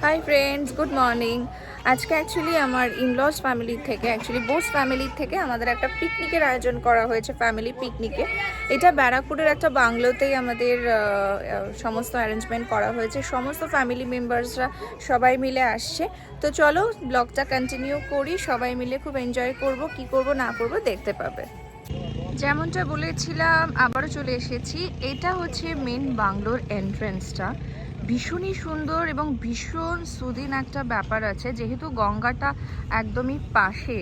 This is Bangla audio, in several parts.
Hi friends, good morning. আজকে অ্যাকচুয়ালি আমার ইনলস ফ্যামিলির থেকে বোস ফ্যামিলির থেকে আমাদের একটা পিকনিকের আয়োজন করা হয়েছে, ফ্যামিলি পিকনিকে। এটা ব্যারাকপুরের একটা বাংলোতেই আমাদের সমস্ত অ্যারেঞ্জমেন্ট করা হয়েছে। সমস্ত ফ্যামিলি মেম্বার্সরা সবাই মিলে আসছে। তো চলো ব্লগটা কন্টিনিউ করি, সবাই মিলে খুব এনজয় করব, কি করব না করব দেখতে পাবে। যেমনটা বলেছিলাম আবারও চলে এসেছি। এটা হচ্ছে মেন বাংলোর এন্ট্রেন্সটা। ভীষণই সুন্দর এবং ভীষণ সুদিন একটা ব্যাপার আছে, যেহেতু গঙ্গাটা একদমই পাশে।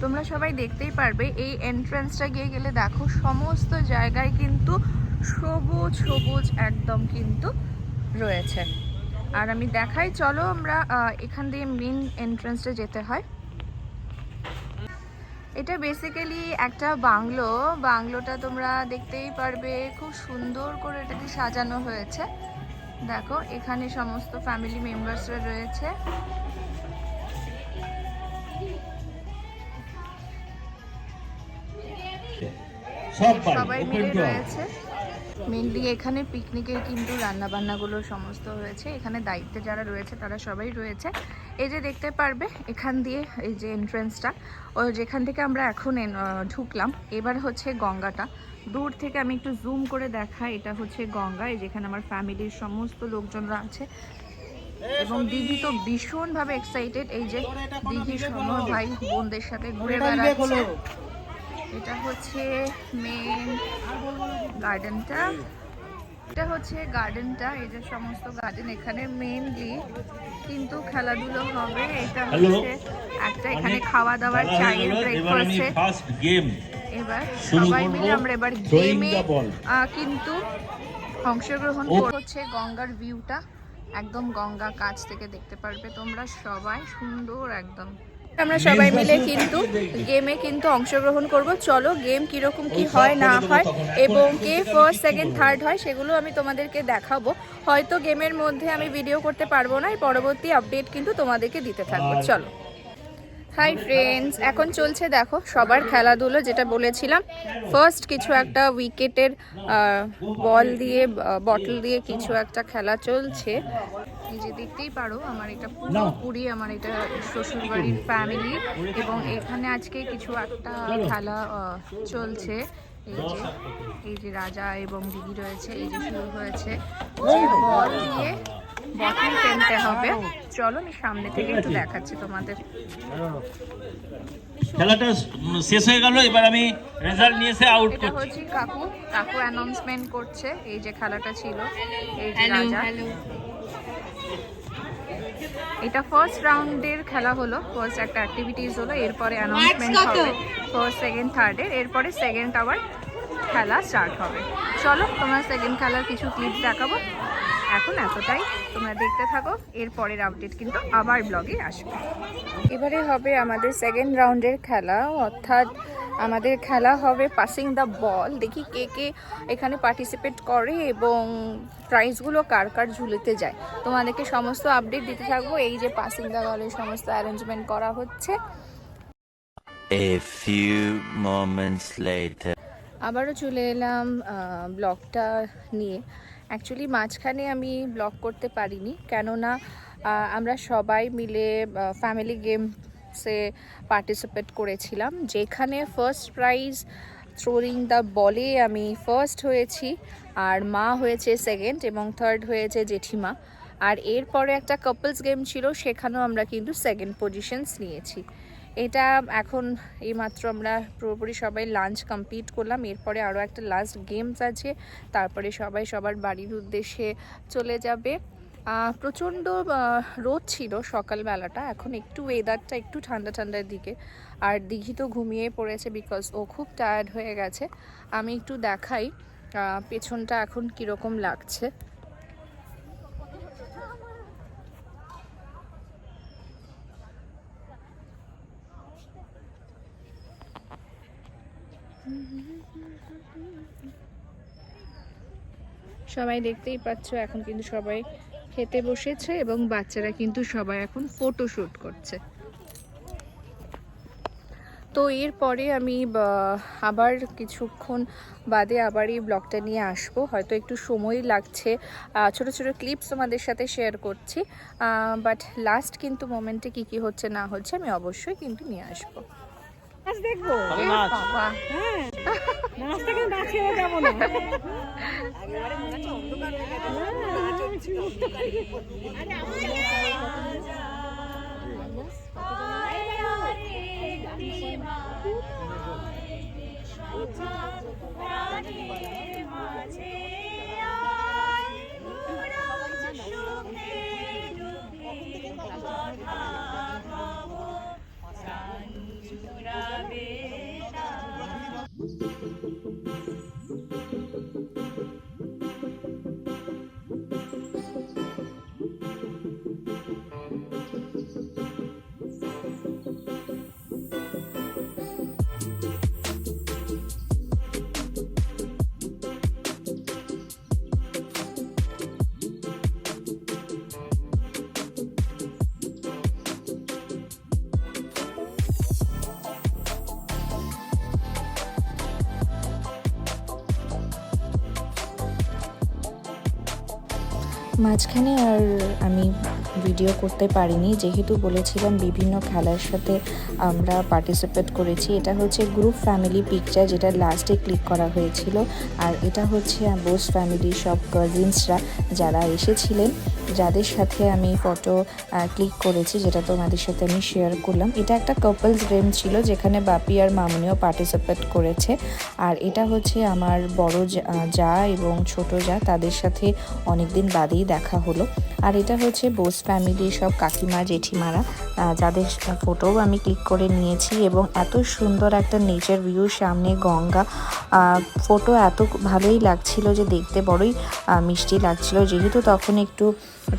তোমরা সবাই দেখতেই পারবে এই এন্ট্রেন্সটা গিয়ে গেলে দেখো সমস্ত জায়গায় কিন্তু সবুজ সবুজ একদম কিন্তু রয়েছে। আর আমি দেখাই, চলো আমরা এখান দিয়ে মেন এন্ট্রেন্সটা যেতে হয়। এটা বেসিক্যালি একটা বাংলোটা তোমরা দেখতেই পারবে, খুব সুন্দর করে এটাকে সাজানো হয়েছে। দেখো এখানে সমস্ত ফ্যামিলি মেম্বার্সরা রয়েছে। সবাই মিলে রয়েছে। মেনলি এখানে পিকনিকের কিন্তু রান্নাবান্নাগুলো সমস্ত হয়েছে। এখানে দায়িত্বে যারা রয়েছে তারা সবাই রয়েছে। এই যে দেখতে পারবে এখান দিয়ে এই যে এন্ট্রেন্সটা, ও যেখান থেকে আমরা এখন ঢুকলাম, এবার হচ্ছে গঙ্গাটা। দূর থেকে আমি একটু জুম করে দেখাই, এটা হচ্ছে গঙ্গা। এই যেখানে আমার ফ্যামিলির সমস্ত লোকজনরা আছে এবং দিদি তো ভীষণভাবে এক্সাইটেড। এই যে দিদি সময় ভাই বোনদের সাথে ঘুরে বেড়াচ্ছে। এটা হচ্ছে মেন গার্ডেনটা। এটা হচ্ছে গার্ডেনটা, এই যে সমস্ত গার্ডেন। এখানে মেনলি কিন্তু খেলাধুলো হবে। এটা হচ্ছে একটা এখানে খাওয়া দাওয়ার, চায়ের ব্রেকফাস্টে। এবার সবাই মিলে আমরা এবার গেমে কিন্তু অংশগ্রহণ করছে। গঙ্গার ভিউটা একদম গঙ্গা কাছ থেকে দেখতে পারবে তোমরা সবাই, সুন্দর একদম। আমরা সবাই মিলে কিন্তু গেমে কিন্তু অংশগ্রহণ করব। চলো গেম কিরকম কি হয় না হয় এবং কে ফার্স্ট সেকেন্ড থার্ড হয় সেগুলো আমি তোমাদেরকে দেখাবো। হয়তো গেমের মধ্যে আমি ভিডিও করতে পারবো না, পরবর্তী আপডেট কিন্তু তোমাদেরকে দিতে থাকবো। চলো। হাই ফ্রেন্ডস, এখন চলছে দেখো সবার খেলাধুলো, যেটা বলেছিলাম। ফার্স্ট কিছু একটা উইকেটের বল দিয়ে, বটল দিয়ে কিছু একটা খেলা চলছে। এই যে দেখতেই পারো আমার এটা পুরোপুরি আমার এটা শ্বশুরবাড়ির ফ্যামিলি, এবং এখানে আজকে কিছু একটা খেলা চলছে। এই যে রাজা এবং দিদি রয়েছে। এই যে শুরু হয়েছে, যে বল দিয়ে বটল ফেলতে হবে। চলো আমি সামনে থেকে একটু দেখাচ্ছি তোমাদের। খেলাটা শেষ হয়ে গেল, এবার আমি রেজাল্ট নিয়ে এসে আউট করছি। এটা হচ্ছে কাকু অ্যানাউন্সমেন্ট করছে। এই যে খেলাটা ছিল, এই যে রাজা। এটা ফার্স্ট রাউন্ডের খেলা হলো, ফার্স্ট একটা অ্যাক্টিভিটিস হলো, এরপরে অ্যানাউন্সমেন্ট হবে ফার্স্ট সেকেন্ড থার্ডের, এরপরে সেকেন্ড আবার খেলা স্টার্ট হবে। চলো তোমরা সেকেন্ড খেলার কিছু ক্লিপ দেখাবো। এখন এতটাই, তোমরা দেখতে থাকো, এরপরের আপডেট কিন্তু আবার ব্লগে আসবে। এবারে হবে আমাদের সেকেন্ড রাউন্ডের খেলা, অর্থাৎ আমাদের খেলা হবে পাসিং দ্য বল। দেখি কে কে এখানে পার্টিসিপেট করে এবং প্রাইজগুলো কার কার ঝুলিতে যায়, তোমাদেরকে সমস্ত আপডেট দিতে থাকবো। এই যে পাসিং দ্য বলের সমস্ত অ্যারেঞ্জমেন্ট করা হচ্ছে। A few moments later. আবারও চলে এলাম ব্লগটা নিয়ে। অ্যাকচুয়ালি মাঝখানে আমি ব্লগ করতে পারিনি, কেননা আমরা সবাই মিলে ফ্যামিলি গেমসে পার্টিসিপেট করেছিলাম, যেখানে ফার্স্ট প্রাইজ থ্রোয়িং দ্য বলে আমি ফার্স্ট হয়েছি, আর মা হয়েছে সেকেন্ড এবং থার্ড হয়েছে জেঠিমা। আর এরপরে একটা কাপলস গেম ছিল, সেখানেও আমরা কিন্তু সেকেন্ড পজিশনস নিয়েছি। এটা এখন এইমাত্র আমরা পুরোপুরি সবাই লাঞ্চ কমপ্লিট করলাম। এরপরে আরও একটা লাস্ট গেমস আছে, তারপরে সবাই সবার বাড়ির উদ্দেশ্যে চলে যাবে। প্রচণ্ড রোদ ছিল সকালবেলাটা, এখন একটু ওয়েদারটা একটু ঠান্ডা ঠান্ডার দিকে। আর দিঘি তো ঘুমিয়ে পড়েছে, বিকজ ও খুব টায়ার্ড হয়ে গেছে। আমি একটু দেখাই পেছনটা এখন কীরকম লাগছে। সবাই দেখতেই পাচ্ছ এখন কিন্তু সবাই খেতে বসেছে এবং বাচ্চারা কিন্তু সবাই এখন ফটো শুট করছে। তো এরপরে আমি আবার কিছুক্ষণ বাদে আবার এই ব্লগটা নিয়ে আসবো, হয়তো একটু সময় লাগছে, ছোট ছোট ক্লিপস তোমাদের সাথে শেয়ার করছি, বাট লাস্ট কিন্তু মোমেন্টে কি কি হচ্ছে না হচ্ছে আমি অবশ্যই কিন্তু নিয়ে আসবো। দেখবো বাবা নাচটা কিন্তু না ছেড়ে যাবো না মাঝখানে আর আমি ভিডিও করতে পারিনি, যেহেতু বলেছিলাম বিভিন্ন খেলার সাথে আমরা পার্টিসিপেট করেছি। এটা হচ্ছে গ্রুপ ফ্যামিলি পিকচার, যেটা লাস্টে ক্লিক করা হয়েছিল। আর এটা হচ্ছে বোস ফ্যামিলির সব কাজিনসরা যারা এসেছিলেন, যাদের সাথে আমি ফটো ক্লিক করেছি, যেটা তোমাদের সাথে আমি শেয়ার করলাম। এটা একটা কাপলস গেম ছিল, যেখানে বাপি আর মামুনিও পার্টিসিপেট করেছে। আর এটা হচ্ছে আমার বড় যা এবং ছোট যা, তাদের সাথে অনেকদিন বাদেই দেখা হলো। আর এটা হচ্ছে বোস ফ্যামিলির সব কাকিমা জেঠিমারা, যাদের ফটোও আমি ক্লিক করে নিয়েছি। এবং এত সুন্দর একটা নেচার ভিউ, সামনে গঙ্গা, ফটো এত ভালোই লাগছিল যে দেখতে বড়ই মিষ্টি লাগছিল। যেহেতু তখন একটু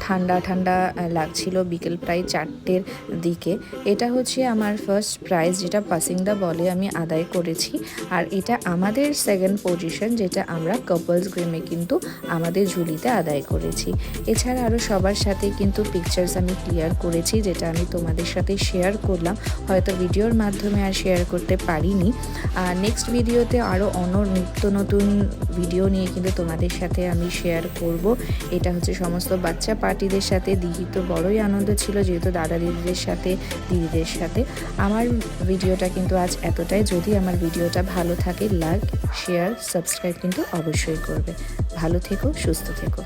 ঠান্ডা ঠান্ডা লাগছিল, বিকেল প্রায় 4টের দিকে। এটা হচ্ছে আমার ফার্স্ট প্রাইজ, যেটা পাসিংদা বলে আমি আদায় করেছি। আর এটা আমাদের সেকেন্ড পজিশন, যেটা আমরা কাপলস গেমে কিন্তু আমাদের ঝুলিতে আদায় করেছি। এছাড়া আরও সবার সাথে কিন্তু পিকচার্স আমি ক্লিয়ার করেছি, যেটা আমি তোমাদের সাথে শেয়ার করলাম। হয়তো ভিডিওর মাধ্যমে আর শেয়ার করতে পারিনি। আর নেক্সট ভিডিওতে আরও নিত্য নতুন ভিডিও নিয়ে কিন্তু তোমাদের সাথে আমি শেয়ার করব। এটা হচ্ছে সমস্ত বাচ্চা পার্টিদের সাথে। দিদি তো বড়ই আনন্দ ছিল, যেহেতু দাদা দিদিদের সাথে, দিদিদের সাথে। আমার ভিডিওটা কিন্তু আজ এতটাই। যদি আমার ভিডিওটা ভালো থাকে, লাইক, শেয়ার, সাবস্ক্রাইব কিন্তু অবশ্যই করবে। ভালো থেকো, সুস্থ থেকো।